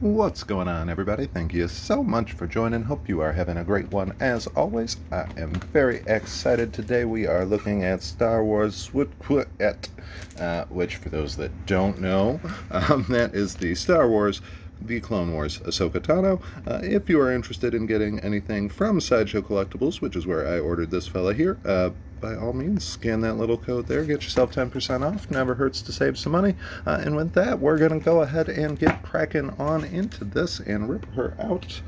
What's going on, everybody? Thank you so much for joining. Hope you are having a great one. As always, I am very excited. Today we are looking at Star Wars which, for those that don't know, that is the Star Wars The Clone Wars Ahsoka Tano. If you are interested in getting anything from Sideshow Collectibles, which is where I ordered this fella here, by all means, scan that little code there, get yourself 10% off. Never hurts to save some money. And with that, we're going to go ahead and get Kraken on into this and rip her out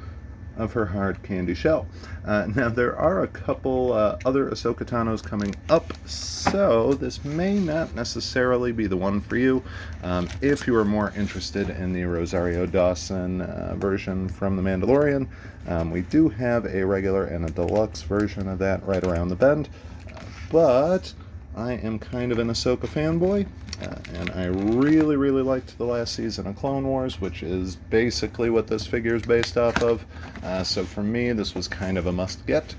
of her hard candy shell. Now, there are a couple other Ahsoka Tanos coming up, so this may not necessarily be the one for you. If you are more interested in the Rosario Dawson version from The Mandalorian, we do have a regular and a deluxe version of that right around the bend. But I am kind of an Ahsoka fanboy, and I really, really liked the last season of Clone Wars, which is basically what this figure is based off of. So for me, this was kind of a must-get.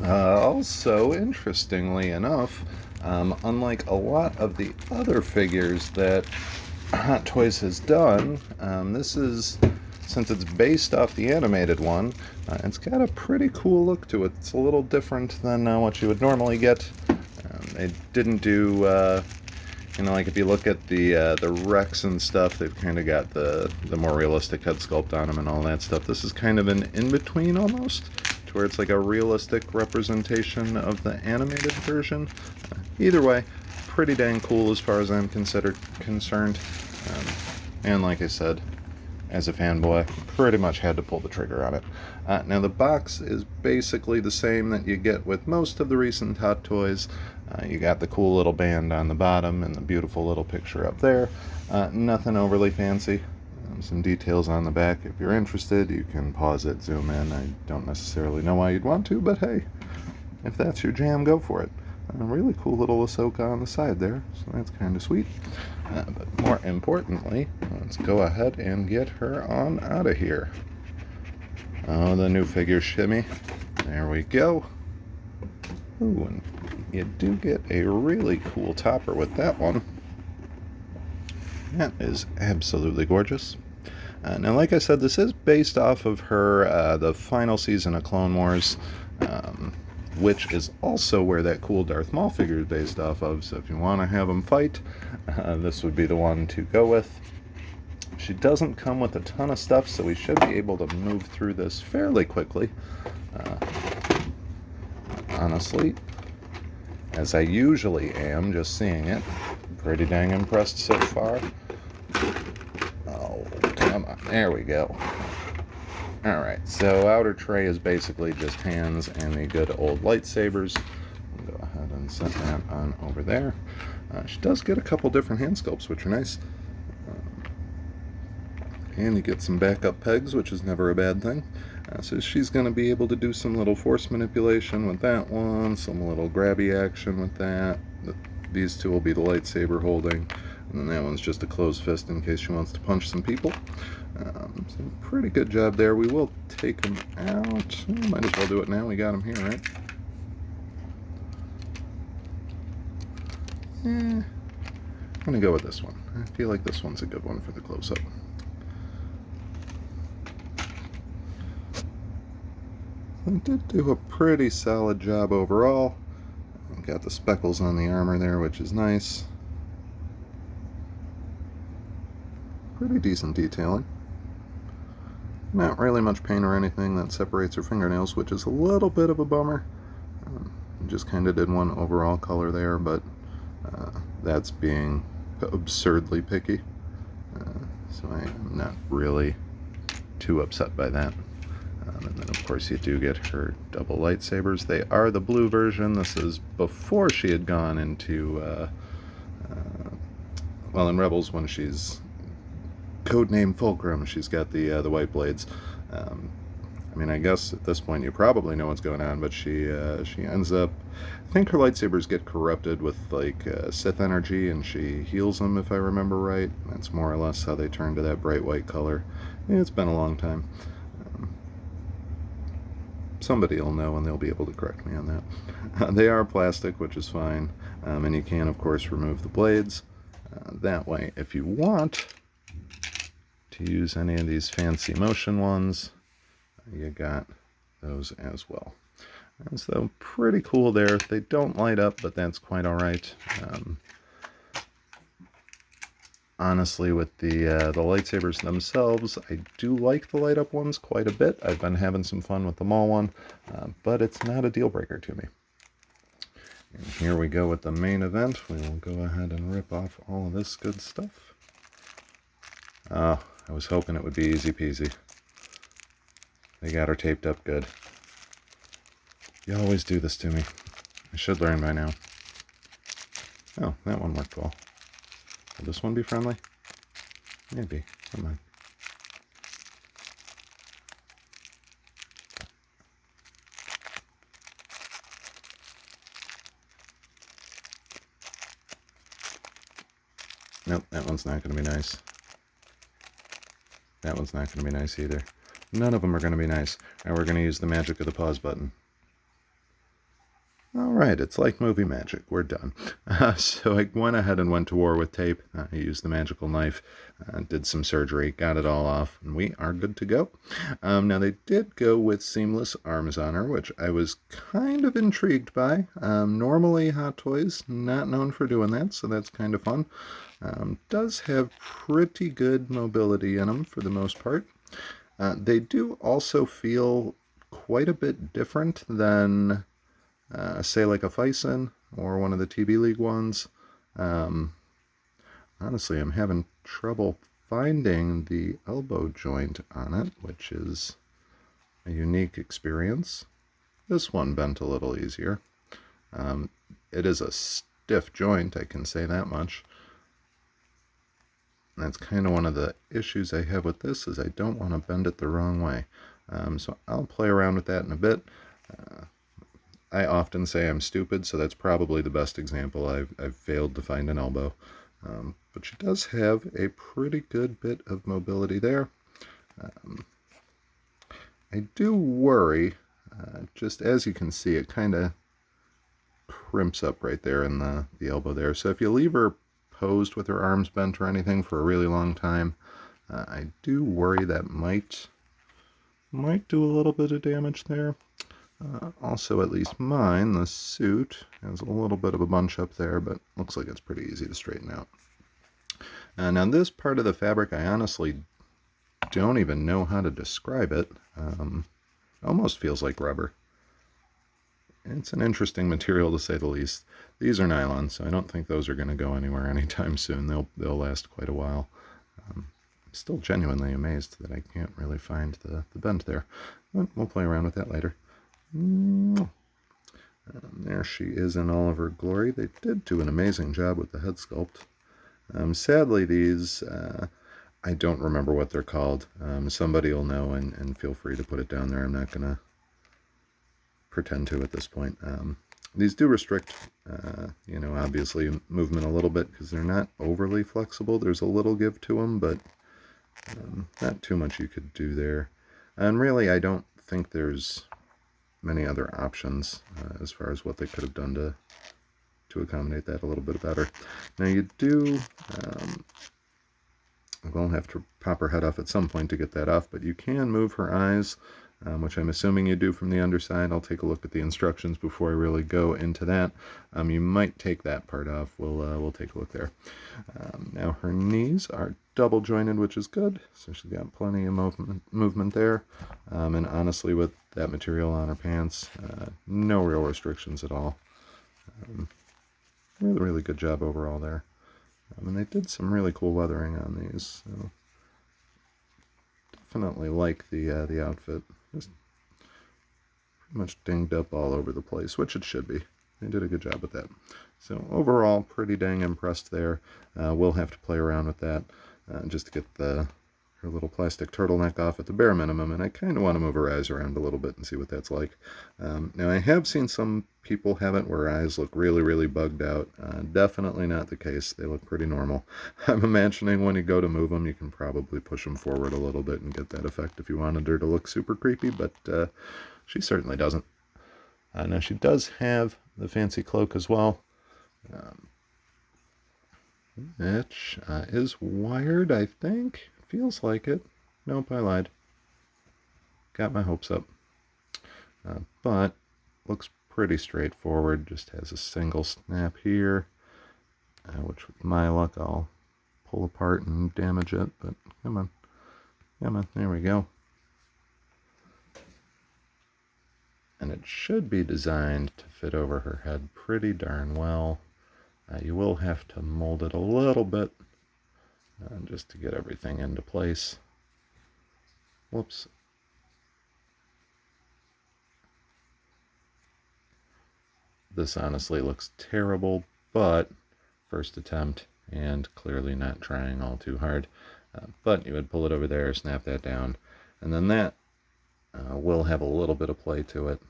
Also, interestingly enough, unlike a lot of the other figures that Hot Toys has done, this is, since it's based off the animated one, it's got a pretty cool look to it. It's a little different than what you would normally get. They didn't do, like if you look at the Rex and stuff, they've kind of got the more realistic head sculpt on them and all that stuff. This is kind of an in-between almost, to where it's like a realistic representation of the animated version. Either way, pretty dang cool as far as I'm concerned. And like I said, as a fanboy, pretty much had to pull the trigger on it. Now the box is basically the same that you get with most of the recent Hot Toys. You got the cool little band on the bottom and the beautiful little picture up there. Nothing overly fancy. Some details on the back. If you're interested, you can pause it, zoom in. I don't necessarily know why you'd want to, but hey, if that's your jam, go for it. A really cool little Ahsoka on the side there, so that's kind of sweet. But more importantly, let's go ahead and get her on out of here. Oh, the new figure shimmy. There we go. Ooh, and you do get a really cool topper with that one. That is absolutely gorgeous. Now, like I said, this is based off of her, the final season of Clone Wars, which is also where that cool Darth Maul figure is based off of. So if you want to have them fight, this would be the one to go with. She doesn't come with a ton of stuff, so we should be able to move through this fairly quickly. Honestly, as I usually am, just seeing it. Pretty dang impressed so far. Oh, come on. There we go. Alright, so outer tray is basically just hands and the good old lightsabers. I'll go ahead and set that on over there. She does get a couple different hand sculpts, which are nice. And you get some backup pegs, which is never a bad thing. So she's going to be able to do some little force manipulation with that one, some little grabby action with that. These two will be the lightsaber holding, and then that one's just a closed fist in case she wants to punch some people. So pretty good job there. We will take them out. Might as well do it now. We got them here, right? I'm going to go with this one. I feel like this one's a good one for the close-up. They did do a pretty solid job overall. Got the speckles on the armor there, which is nice. Pretty decent detailing. Not really much paint or anything that separates her fingernails, which is a little bit of a bummer. Just kind of did one overall color there, but that's being absurdly picky. So I am not really too upset by that. And then, of course, you do get her double lightsabers. They are the blue version. This is before she had gone into, well, in Rebels, when she's codenamed Fulcrum, she's got the white blades. I mean, I guess at this point you probably know what's going on, but she ends up, I think her lightsabers get corrupted with, like, Sith energy, and she heals them, if I remember right. That's more or less how they turn to that bright white color. It's been a long time. Somebody will know and they'll be able to correct me on that. They are plastic, which is fine, and you can, of course, remove the blades. That way, if you want to use any of these fancy motion ones, you got those as well. And so pretty cool there. They don't light up, but that's quite all right. Honestly, with the lightsabers themselves, I do like the light up ones quite a bit. I've been having some fun with the Maul one, but it's not a deal breaker to me. And here we go with the main event. We will go ahead and rip off all of this good stuff. Oh, I was hoping it would be easy peasy. They got her taped up good. You always do this to me. I should learn by now. Oh, that one worked well. Will this one be friendly? Maybe. Come on. Nope, that one's not going to be nice. That one's not going to be nice either. None of them are going to be nice. Now we're going to use the magic of the pause button. Alright, it's like movie magic. We're done. So I went ahead and went to war with tape. I used the magical knife, did some surgery, got it all off, and we are good to go. Now they did go with seamless arms on her, which I was kind of intrigued by. Normally Hot Toys, not known for doing that, so that's kind of fun. Does have pretty good mobility in them for the most part. They do also feel quite a bit different than say like a Fison or one of the TB League ones. Honestly, I'm having trouble finding the elbow joint on it, which is a unique experience. This one bent a little easier. It is a stiff joint, I can say that much. And that's kind of one of the issues I have with this, is I don't want to bend it the wrong way. So I'll play around with that in a bit. I often say I'm stupid, so that's probably the best example. I've failed to find an elbow. But she does have a pretty good bit of mobility there. I do worry, just as you can see, it kind of crimps up right there in the elbow there. So if you leave her posed with her arms bent or anything for a really long time, I do worry that might do a little bit of damage there. Also, at least mine, the suit, has a little bit of a bunch up there, but looks like it's pretty easy to straighten out. Now this part of the fabric, I honestly don't even know how to describe it. Almost feels like rubber. It's an interesting material to say the least. These are nylon, so I don't think those are going to go anywhere anytime soon. They'll last quite a while. I'm still genuinely amazed that I can't really find the bend there. But we'll play around with that later. There she is in all of her glory. They did do an amazing job with the head sculpt. Sadly, these, I don't remember what they're called. Somebody will know, and feel free to put it down there. I'm not going to pretend to at this point. These do restrict, obviously movement a little bit because they're not overly flexible. There's a little give to them, but not too much you could do there. And really, I don't think there's many other options as far as what they could have done to accommodate that a little bit better. Now you do, we'll have to pop her head off at some point to get that off, but you can move her eyes, which I'm assuming you do from the underside. I'll take a look at the instructions before I really go into that. You might take that part off. We'll take a look there. Now her knees are double jointed, which is good, so she's got plenty of movement there. And honestly, with that material on her pants, no real restrictions at all. Really good job overall there. And they did some really cool weathering on these. So definitely like the outfit. Just pretty much dinged up all over the place, which it should be. They did a good job with that. So overall, pretty dang impressed there. We'll have to play around with that just to get her little plastic turtleneck off at the bare minimum, and I kind of want to move her eyes around a little bit and see what that's like. Now, I have seen some people have it where eyes look really, really bugged out. Definitely not the case. They look pretty normal. I'm imagining when you go to move them, you can probably push them forward a little bit and get that effect if you wanted her to look super creepy, but she certainly doesn't. Now, she does have the fancy cloak as well. Which is wired, I think. feels like it. Nope, I lied. Got my hopes up. But looks pretty straightforward. Just has a single snap here, which with my luck I'll pull apart and damage it, but come on. Come on, there we go. And it should be designed to fit over her head pretty darn well. You will have to mold it a little bit just to get everything into place. Whoops. This honestly looks terrible, but first attempt and clearly not trying all too hard. But you would pull it over there, snap that down, and then that will have a little bit of play to it.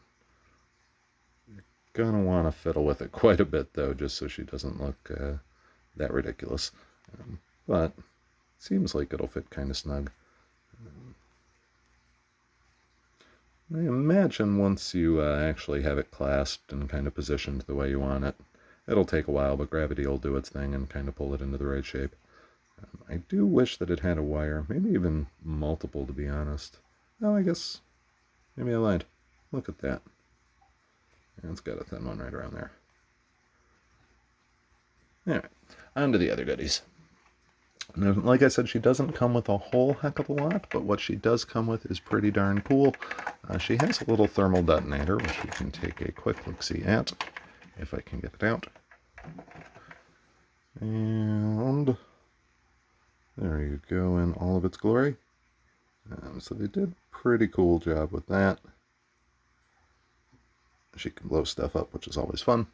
You're gonna want to fiddle with it quite a bit though, just so she doesn't look that ridiculous. But seems like it'll fit kind of snug. I imagine once you actually have it clasped and kind of positioned the way you want it, it'll take a while, but gravity will do its thing and kind of pull it into the right shape. I do wish that it had a wire, maybe even multiple to be honest. Oh, I guess maybe I lied. Look at that. Yeah, it's got a thin one right around there. Alright, on to the other goodies. Now, like I said, she doesn't come with a whole heck of a lot, but what she does come with is pretty darn cool. She has a little thermal detonator, which we can take a quick look-see at, if I can get it out. And there you go in all of its glory. So they did a pretty cool job with that. She can blow stuff up, which is always fun.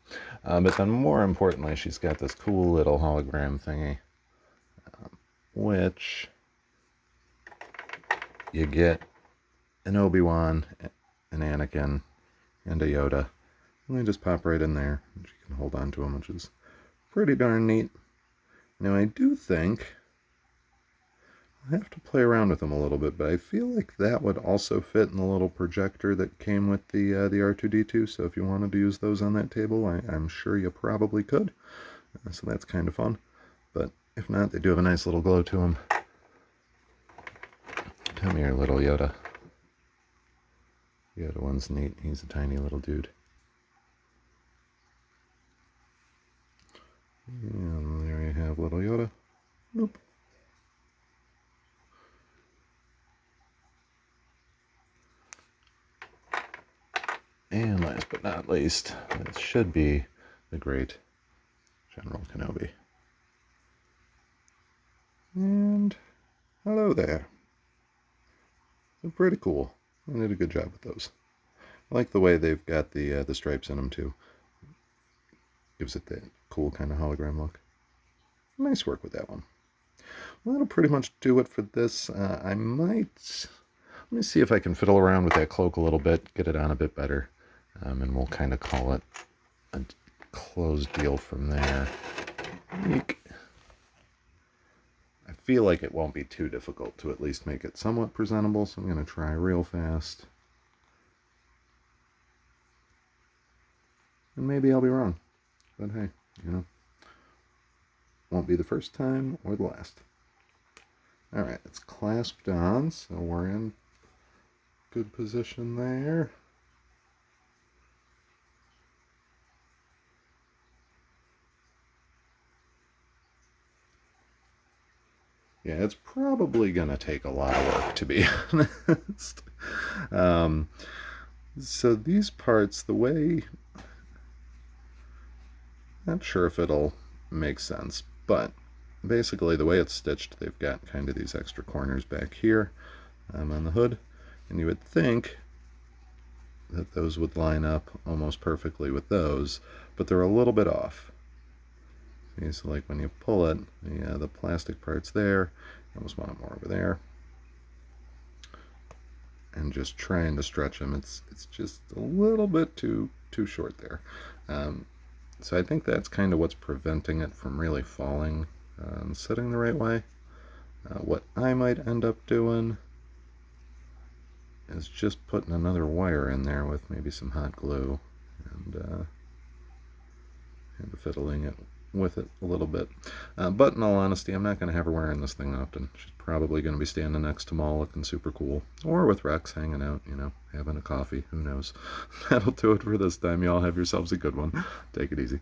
But then more importantly, she's got this cool little hologram thingy, which you get an Obi-Wan, an Anakin, and a Yoda. And they just pop right in there, and she can hold on to them, which is pretty darn neat. Now I do think I'll have to play around with them a little bit, but I feel like that would also fit in the little projector that came with the R2-D2, so if you wanted to use those on that table, I'm sure you probably could. So that's kind of fun. But if not, they do have a nice little glow to them. Come here, little Yoda. Yoda one's neat. He's a tiny little dude. And there you have little Yoda. Nope. And last but not least, this should be the great General Kenobi. And hello there. They're pretty cool. They did a good job with those. I like the way they've got the stripes in them too. Gives it that cool kind of hologram look. Nice work with that one. Well, that'll pretty much do it for this. Let me see if I can fiddle around with that cloak a little bit, get it on a bit better, and we'll kind of call it a closed deal from there. Eek. I feel like it won't be too difficult to at least make it somewhat presentable, so I'm going to try real fast. And maybe I'll be wrong. But hey, you know, won't be the first time or the last. Alright, it's clasped on, so we're in good position there. Yeah, it's probably going to take a lot of work, to be honest. So these parts, the way... Not sure if it'll make sense, but basically the way it's stitched, they've got kind of these extra corners back here on the hood, and you would think that those would line up almost perfectly with those, but they're a little bit off. See, so like when you pull it, the plastic part's there, you almost want it more over there, and just trying to stretch them, it's just a little bit too short there. So I think that's kind of what's preventing it from really falling and sitting the right way. What I might end up doing is just putting another wire in there with maybe some hot glue and fiddling it with it a little bit. But in all honesty, I'm not going to have her wearing this thing often. She's probably going to be standing next to Maul looking super cool. Or with Rex hanging out, having a coffee. Who knows? That'll do it for this time. Y'all have yourselves a good one. Take it easy.